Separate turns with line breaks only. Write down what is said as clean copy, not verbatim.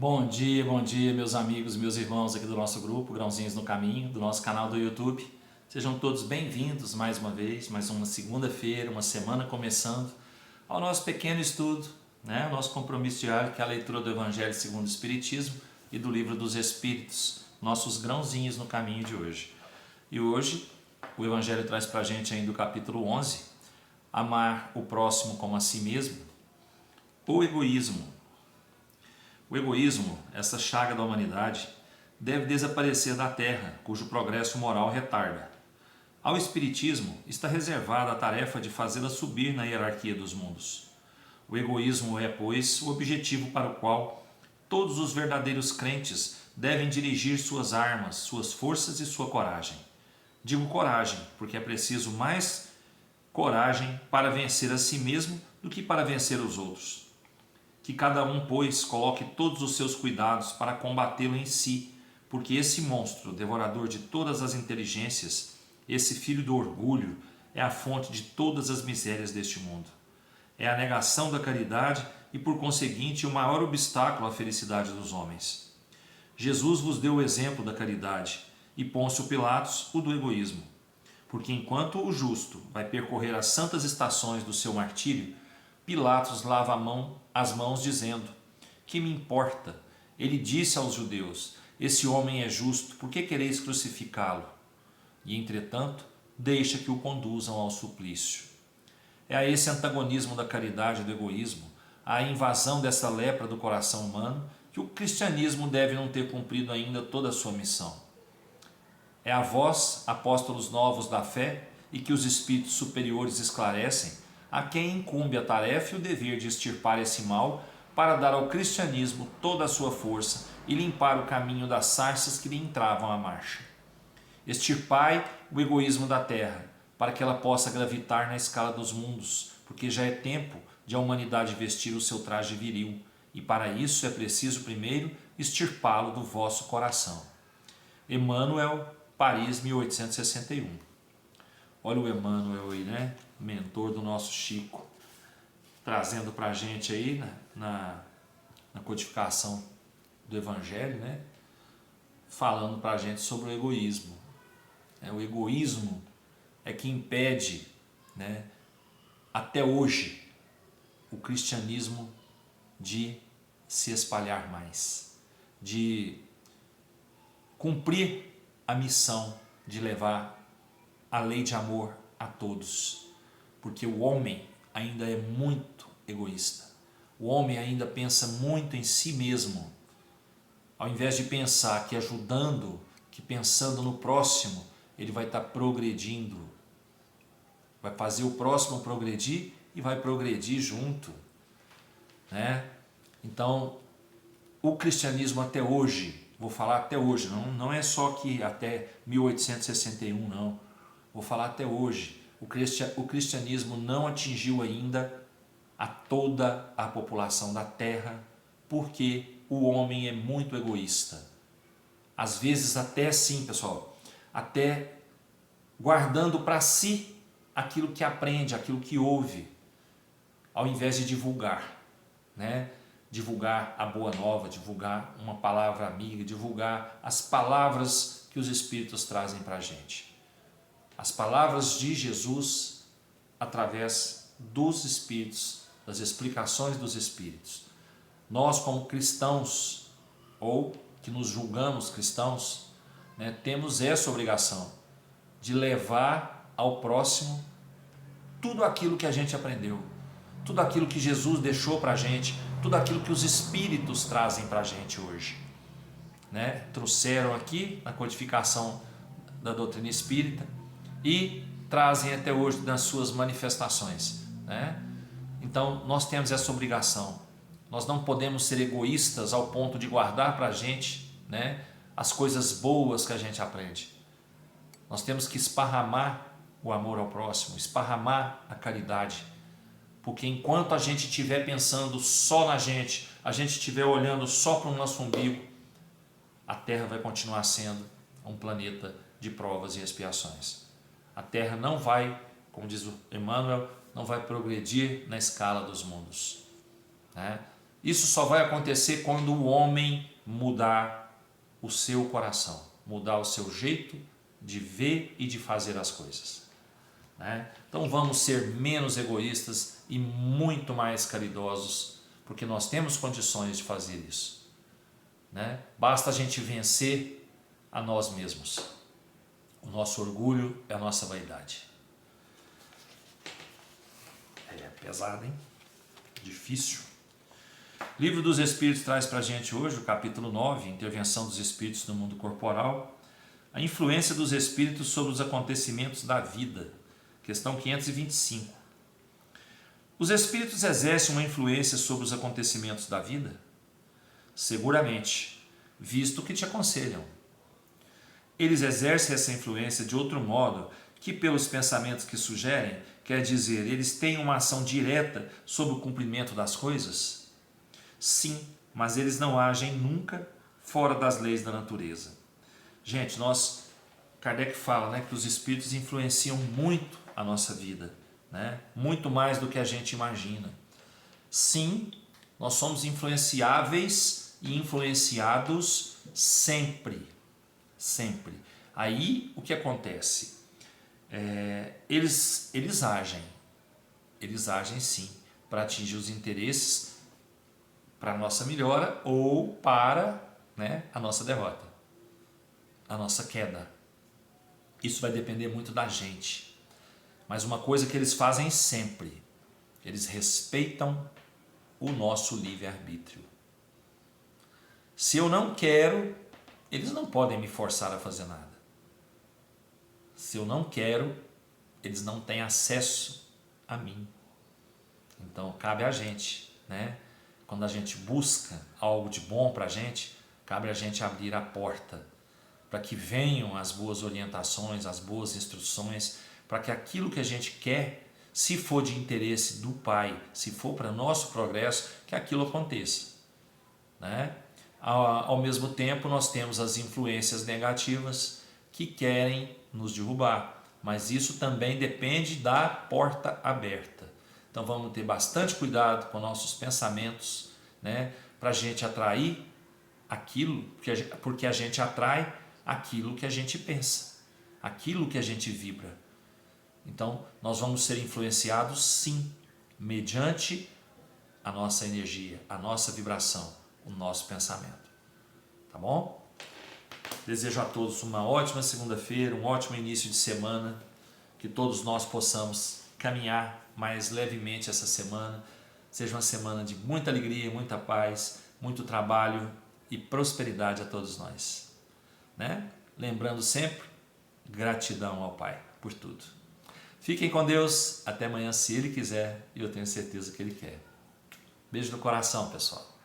Bom dia, meus amigos, meus irmãos aqui do nosso grupo, Grãozinhos no Caminho, do nosso canal do YouTube. Sejam todos bem-vindos mais uma vez, mais uma segunda-feira, uma semana começando, ao nosso pequeno estudo, o nosso compromisso diário, que é a leitura do Evangelho segundo o Espiritismo e do Livro dos Espíritos, nossos grãozinhos no caminho de hoje. E hoje, o Evangelho traz para a gente ainda o capítulo 11, amar o próximo como a si mesmo, o egoísmo. O egoísmo, essa chaga da humanidade, deve desaparecer da Terra, cujo progresso moral retarda. Ao Espiritismo está reservada a tarefa de fazê-la subir na hierarquia dos mundos. O egoísmo é, pois, o objetivo para o qual todos os verdadeiros crentes devem dirigir suas armas, suas forças e sua coragem. Digo coragem, porque é preciso mais coragem para vencer a si mesmo do que para vencer os outros. Que cada um, pois, coloque todos os seus cuidados para combatê-lo em si, porque esse monstro, devorador de todas as inteligências, esse filho do orgulho, é a fonte de todas as misérias deste mundo. É a negação da caridade e, por conseguinte, o maior obstáculo à felicidade dos homens. Jesus vos deu o exemplo da caridade e Pôncio Pilatos o do egoísmo. Porque enquanto o justo vai percorrer as santas estações do seu martírio, Pilatos lava as mãos dizendo: que me importa? Ele disse aos judeus: esse homem é justo, por que quereis crucificá-lo? E entretanto, deixa que o conduzam ao suplício. É a esse antagonismo da caridade e do egoísmo, à invasão dessa lepra do coração humano, que o cristianismo deve não ter cumprido ainda toda a sua missão. É a vós, apóstolos novos da fé, e que os espíritos superiores esclarecem, a quem incumbe a tarefa e o dever de extirpar esse mal para dar ao cristianismo toda a sua força e limpar o caminho das sarças que lhe entravam a marcha. Extirpai o egoísmo da terra, para que ela possa gravitar na escala dos mundos, porque já é tempo de a humanidade vestir o seu traje viril, e para isso é preciso primeiro extirpá-lo do vosso coração. Emmanuel, Paris, 1861. Olha o Emmanuel aí, né? Mentor do nosso Chico, trazendo para a gente aí na codificação do Evangelho, né? Falando para a gente sobre o egoísmo. O egoísmo é que impede, né, até hoje, o cristianismo de se espalhar mais, de cumprir a missão de levar a lei de amor a todos, porque o homem ainda é muito egoísta. O homem ainda pensa muito em si mesmo, ao invés de pensar que ajudando, que pensando no próximo, ele vai estar progredindo, vai fazer o próximo progredir e vai progredir junto, né? Então, o cristianismo até hoje, vou falar até hoje, não é só que até 1861, não. Vou falar até hoje, o cristianismo não atingiu ainda a toda a população da Terra, porque o homem é muito egoísta. Às vezes até assim, pessoal, até guardando para si aquilo que aprende, aquilo que ouve, ao invés de divulgar, né? Divulgar a boa nova, divulgar uma palavra amiga, divulgar as palavras que os Espíritos trazem para a gente. As palavras de Jesus através dos Espíritos, das explicações dos Espíritos. Nós, como cristãos, ou que nos julgamos cristãos, né, temos essa obrigação de levar ao próximo tudo aquilo que a gente aprendeu, tudo aquilo que Jesus deixou para a gente, tudo aquilo que os Espíritos trazem para a gente hoje. Né? Trouxeram aqui na codificação da doutrina espírita, e trazem até hoje nas suas manifestações, né? Então nós temos essa obrigação, nós não podemos ser egoístas ao ponto de guardar para a gente, né, as coisas boas que a gente aprende. Nós temos que esparramar o amor ao próximo, esparramar a caridade, porque enquanto a gente estiver pensando só na gente, a gente estiver olhando só para o nosso umbigo, a Terra vai continuar sendo um planeta de provas e expiações. A Terra não vai, como diz o Emmanuel, não vai progredir na escala dos mundos, né? Isso só vai acontecer quando o homem mudar o seu coração, mudar o seu jeito de ver e de fazer as coisas, né? Então vamos ser menos egoístas e muito mais caridosos, porque nós temos condições de fazer isso, né? Basta a gente vencer a nós mesmos. O nosso orgulho é a nossa vaidade. É pesado, hein? Difícil. Livro dos Espíritos traz para a gente hoje o capítulo 9, Intervenção dos Espíritos no Mundo Corporal, a influência dos Espíritos sobre os acontecimentos da vida, questão 525. Os Espíritos exercem uma influência sobre os acontecimentos da vida? Seguramente, visto que te aconselham. Eles exercem essa influência de outro modo que pelos pensamentos que sugerem, quer dizer, eles têm uma ação direta sobre o cumprimento das coisas? Sim, mas eles não agem nunca fora das leis da natureza. Gente, Kardec fala, né, que os espíritos influenciam muito a nossa vida, né? Muito mais do que a gente imagina. Sim, nós somos influenciáveis e influenciados sempre. Sempre. Aí o que acontece? Eles agem sim, para atingir os interesses, para a nossa melhora ou para, né, a nossa derrota, a nossa queda. Isso vai depender muito da gente. Mas uma coisa que eles fazem sempre, eles respeitam o nosso livre-arbítrio. Se eu não quero, eles não podem me forçar a fazer nada. Se eu não quero, eles não têm acesso a mim. Então cabe a gente, né? Quando a gente busca algo de bom para a gente, cabe a gente abrir a porta para que venham as boas orientações, as boas instruções, para que aquilo que a gente quer, se for de interesse do Pai, se for para nosso progresso, que aquilo aconteça, né? Ao mesmo tempo, nós temos as influências negativas que querem nos derrubar, mas isso também depende da porta aberta. Então vamos ter bastante cuidado com nossos pensamentos, né? Para a gente atrair aquilo, porque a gente atrai aquilo que a gente pensa, aquilo que a gente vibra. Então nós vamos ser influenciados sim, mediante a nossa energia, a nossa vibração, o nosso pensamento. Tá bom? Desejo a todos uma ótima segunda-feira, um ótimo início de semana, que todos nós possamos caminhar mais levemente essa semana, seja uma semana de muita alegria, muita paz, muito trabalho e prosperidade a todos nós, né? Lembrando sempre, gratidão ao Pai por tudo. Fiquem com Deus, até amanhã se Ele quiser, e eu tenho certeza que Ele quer. Beijo no coração, pessoal.